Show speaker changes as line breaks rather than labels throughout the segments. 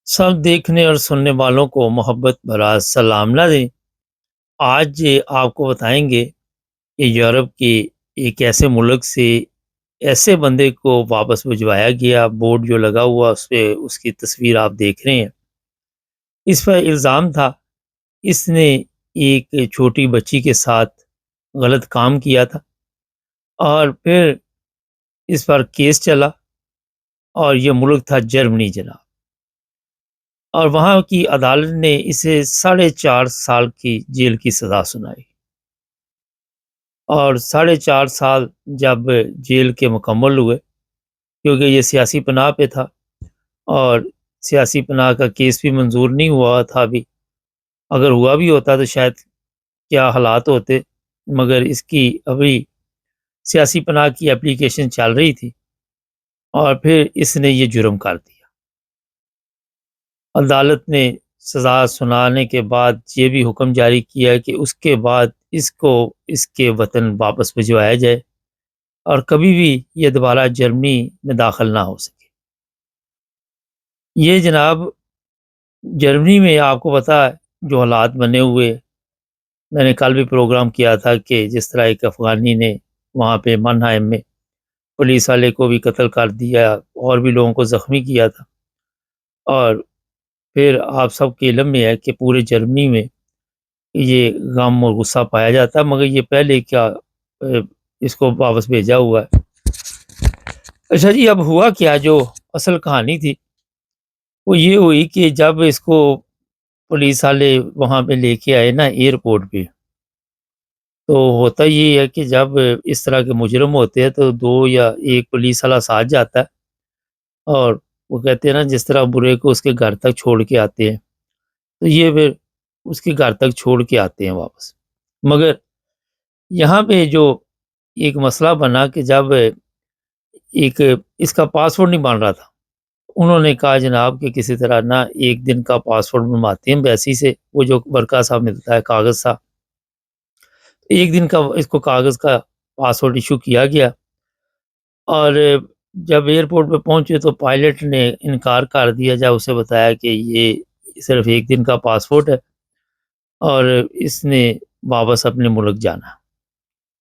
سب دیکھنے اور سننے والوں کو محبت بھرا سلام نہ دیں۔ آج آپ کو بتائیں گے کہ یورپ کے ایک ایسے ملک سے ایسے بندے کو واپس بھجوایا گیا۔ بورڈ جو لگا ہوا اس پہ اس کی تصویر آپ دیکھ رہے ہیں۔ اس پر الزام تھا اس نے ایک چھوٹی بچی کے ساتھ غلط کام کیا تھا، اور پھر اس پر کیس چلا، اور یہ ملک تھا جرمنی جناب۔ اور وہاں کی عدالت نے اسے 4.5 سال کی جیل کی سزا سنائی، اور 4.5 سال جب جیل کے مکمل ہوئے، کیونکہ یہ سیاسی پناہ پہ تھا اور سیاسی پناہ کا کیس بھی منظور نہیں ہوا تھا ابھی۔ اگر ہوا بھی ہوتا تو شاید کیا حالات ہوتے، مگر اس کی ابھی سیاسی پناہ کی اپلیکیشن چل رہی تھی، اور پھر اس نے یہ جرم کر دیا۔ عدالت نے سزا سنانے کے بعد یہ بھی حکم جاری کیا کہ اس کے بعد اس کو اس کے وطن واپس بھجوایا جائے، اور کبھی بھی یہ دوبارہ جرمنی میں داخل نہ ہو سکے۔ یہ جناب جرمنی میں آپ کو پتا ہے جو حالات بنے ہوئے، میں نے کل بھی پروگرام کیا تھا کہ جس طرح ایک افغانی نے وہاں پہ منہائم میں پولیس والے کو بھی قتل کر دیا اور بھی لوگوں کو زخمی کیا تھا، اور پھر آپ سب کے علم میں ہے کہ پورے جرمنی میں یہ غم اور غصہ پایا جاتا ہے، مگر یہ پہلے کیا اس کو واپس بھیجا ہوا ہے۔ اچھا جی، اب ہوا کیا، جو اصل کہانی تھی وہ یہ ہوئی کہ جب اس کو پولیس والے وہاں پہ لے کے آئے نا ایئرپورٹ پہ، تو ہوتا یہ ہے کہ جب اس طرح کے مجرم ہوتے ہیں تو دو یا ایک پولیس والا ساتھ جاتا ہے، اور وہ کہتے ہیں نا جس طرح برے کو اس کے گھر تک چھوڑ کے آتے ہیں، تو یہ پھر اس کے گھر تک چھوڑ کے آتے ہیں واپس۔ مگر یہاں پہ جو ایک مسئلہ بنا کہ جب ایک اس کا پاسپورٹ نہیں بن رہا تھا، انہوں نے کہا جناب کہ کسی طرح نہ ایک دن کا پاسپورٹ بنواتے ہیں ایمبیسی سے، وہ جو ورکا صاحب ملتا ہے کاغذ سا، ایک دن کا اس کو کاغذ کا پاسپورٹ ایشو کیا گیا۔ اور جب ایئرپورٹ پہ پہنچے تو پائلٹ نے انکار کر دیا، جب اسے بتایا کہ یہ صرف ایک دن کا پاسپورٹ ہے اور اس نے واپس اپنے ملک جانا،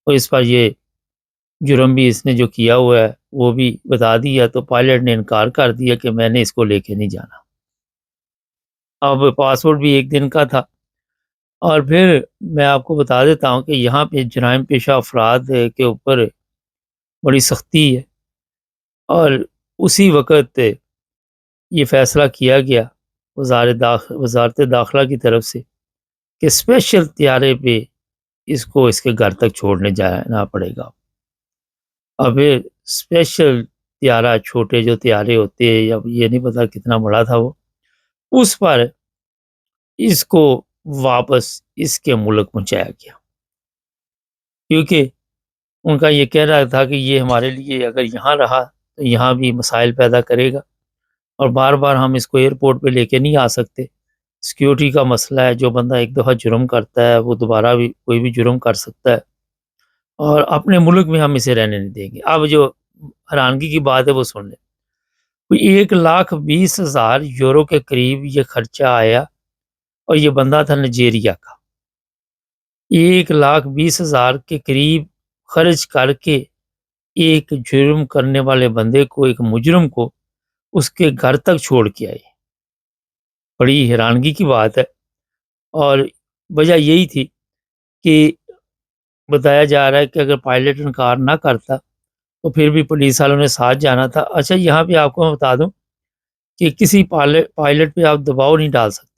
اور اس پر یہ جرم بھی اس نے جو کیا ہوا ہے وہ بھی بتا دیا، تو پائلٹ نے انکار کر دیا کہ میں نے اس کو لے کے نہیں جانا۔ اب پاسپورٹ بھی ایک دن کا تھا۔ اور پھر میں آپ کو بتا دیتا ہوں کہ یہاں پہ جرائم پیشہ افراد کے اوپر بڑی سختی ہے، اور اسی وقت یہ فیصلہ کیا گیا وزارت داخلہ کی طرف سے کہ اسپیشل طیارے پہ اس کو اس کے گھر تک چھوڑنے جانا پڑے گا۔ اب اسپیشل طیارہ، چھوٹے جو طیارے ہوتے ہیں، یا یہ نہیں پتا کتنا بڑا تھا وہ، اس پر اس کو واپس اس کے ملک پہنچایا گیا، کیونکہ ان کا یہ کہہ رہا تھا کہ یہ ہمارے لیے اگر یہاں رہا تو یہاں بھی مسائل پیدا کرے گا، اور بار بار ہم اس کو ایئرپورٹ پہ لے کے نہیں آ سکتے۔ سیکیورٹی کا مسئلہ ہے، جو بندہ ایک دفعہ جرم کرتا ہے وہ دوبارہ بھی کوئی بھی جرم کر سکتا ہے، اور اپنے ملک میں ہم اسے رہنے نہیں دیں گے۔ اب جو حیرانگی کی بات ہے وہ سن لیں، کوئی 1,20,000 یورو کے قریب یہ خرچہ آیا، اور یہ بندہ تھا نائجیریا کا۔ 1,20,000 کے قریب خرچ کر کے ایک جرم کرنے والے بندے کو، ایک مجرم کو اس کے گھر تک چھوڑ کے آئے۔ بڑی حیرانگی کی بات ہے، اور وجہ یہی تھی کہ بتایا جا رہا ہے کہ اگر پائلٹ انکار نہ کرتا تو پھر بھی پولیس والوں نے ساتھ جانا تھا۔ اچھا، یہاں پہ آپ کو میں بتا دوں کہ کسی پائلٹ پہ آپ دباؤ نہیں ڈال سکتے،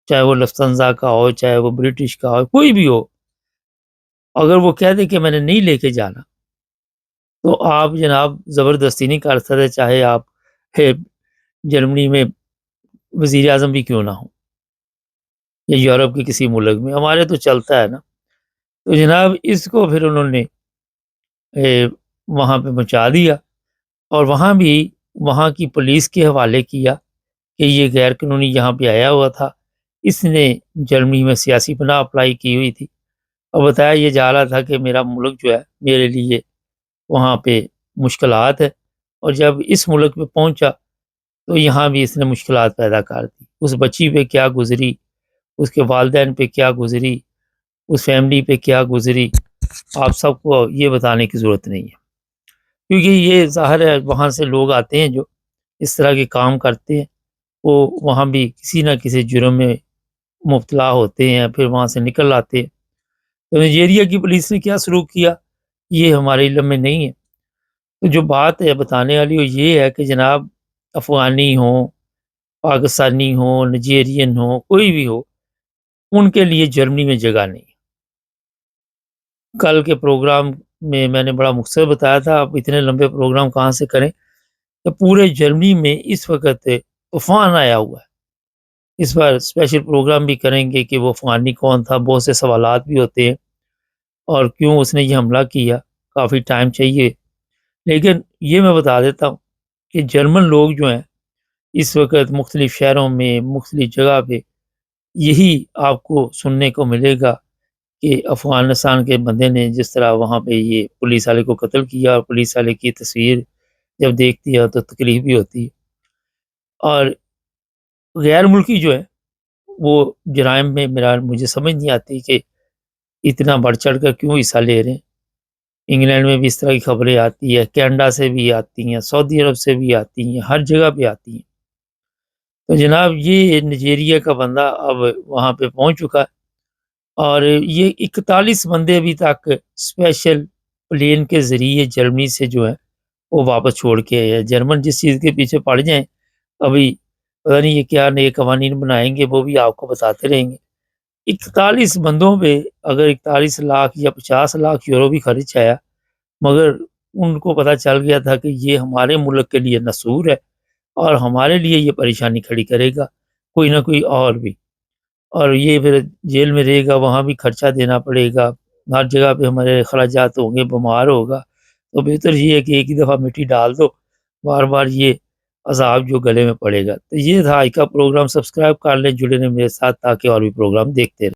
چاہے وہ لفتنزا کا ہو، چاہے وہ برٹش کا ہو، کوئی بھی ہو۔ اگر وہ کہہ دے کہ میں نے نہیں لے کے جانا تو آپ جناب زبردستی نہیں کر سکتے، چاہے آپ جرمنی میں وزیر اعظم بھی کیوں نہ ہو، یا یورپ کے کسی ملک میں، ہمارے تو چلتا ہے نا۔ تو جناب اس کو پھر انہوں نے وہاں پہ پہنچا دیا، اور وہاں بھی وہاں کی پولیس کے حوالے کیا کہ یہ غیر قانونی یہاں پہ آیا ہوا تھا، اس نے جرمنی میں سیاسی پناہ اپلائی کی ہوئی تھی، اور بتایا یہ جا رہا تھا کہ میرا ملک جو ہے میرے لیے وہاں پہ مشکلات ہے، اور جب اس ملک پہ پہنچا تو یہاں بھی اس نے مشکلات پیدا کر دی۔ اس بچی پہ کیا گزری، اس کے والدین پہ کیا گزری، اس فیملی پہ کیا گزری، آپ سب کو یہ بتانے کی ضرورت نہیں ہے، کیونکہ یہ ظاہر ہے وہاں سے لوگ آتے ہیں جو اس طرح کے کام کرتے ہیں، وہ وہاں بھی کسی نہ کسی جرم میں مبتلا ہوتے ہیں، پھر وہاں سے نکل آتے ہیں۔ تو نائجیریا کی پولیس نے کیا سلوک کیا یہ ہمارے علم میں نہیں ہے۔ تو جو بات ہے بتانے والی وہ یہ ہے کہ جناب افغانی ہوں، پاکستانی ہوں، نائجیرین ہوں، کوئی بھی ہو، ان کے لیے جرمنی میں جگہ نہیں۔ کل کے پروگرام میں نے بڑا مختصر بتایا تھا، آپ اتنے لمبے پروگرام کہاں سے کریں، کہ پورے جرمنی میں اس وقت طوفان آیا ہوا ہے۔ اس پر اسپیشل پروگرام بھی کریں گے کہ وہ افغانی کون تھا، بہت سے سوالات بھی ہوتے ہیں، اور کیوں اس نے یہ حملہ کیا، کافی ٹائم چاہیے۔ لیکن یہ میں بتا دیتا ہوں کہ جرمن لوگ جو ہیں اس وقت مختلف شہروں میں، مختلف جگہ پہ یہی آپ کو سننے کو ملے گا کہ افغانستان کے بندے نے جس طرح وہاں پہ یہ پولیس والے کو قتل کیا، اور پولیس والے کی تصویر جب دیکھتی ہے تو تکلیف بھی ہوتی ہے۔ اور غیر ملکی جو ہے وہ جرائم میں مجھے سمجھ نہیں آتی کہ اتنا بڑھ چڑھ کر کیوں حصہ لے رہے ہیں۔ انگلینڈ میں بھی اس طرح کی خبریں آتی ہیں، کینیڈا سے بھی آتی ہیں، سعودی عرب سے بھی آتی ہیں، ہر جگہ پہ آتی ہیں۔ تو جناب یہ نائجیریا کا بندہ اب وہاں پہ پہنچ چکا ہے، اور یہ 41 بندے ابھی تک اسپیشل پلین کے ذریعے جرمنی سے جو ہے وہ واپس چھوڑ کے آئے ہیں۔ جرمن جس چیز کے پیچھے پڑ جائیں، ابھی پتہ نہیں یہ کیا نئے قوانین بنائیں گے، وہ بھی آپ کو بتاتے رہیں گے۔ 41 بندوں پہ اگر 41 لاکھ یا 50 لاکھ یورو بھی خرچ آیا، مگر ان کو پتہ چل گیا تھا کہ یہ ہمارے ملک کے لیے نصور ہے اور ہمارے لیے یہ پریشانی کھڑی کرے گا کوئی نہ کوئی اور بھی، اور یہ پھر جیل میں رہے گا، وہاں بھی خرچہ دینا پڑے گا، ہر جگہ پہ ہمارے اخراجات ہوں گے، بیمار ہوگا۔ تو بہتر یہ ہے کہ ایک ہی دفعہ مٹی ڈال دو، بار بار یہ عذاب جو گلے میں پڑے گا۔ تو یہ تھا آج کا پروگرام، سبسکرائب کر لیں، جڑے رہیں میرے ساتھ تاکہ اور بھی پروگرام دیکھتے رہیں۔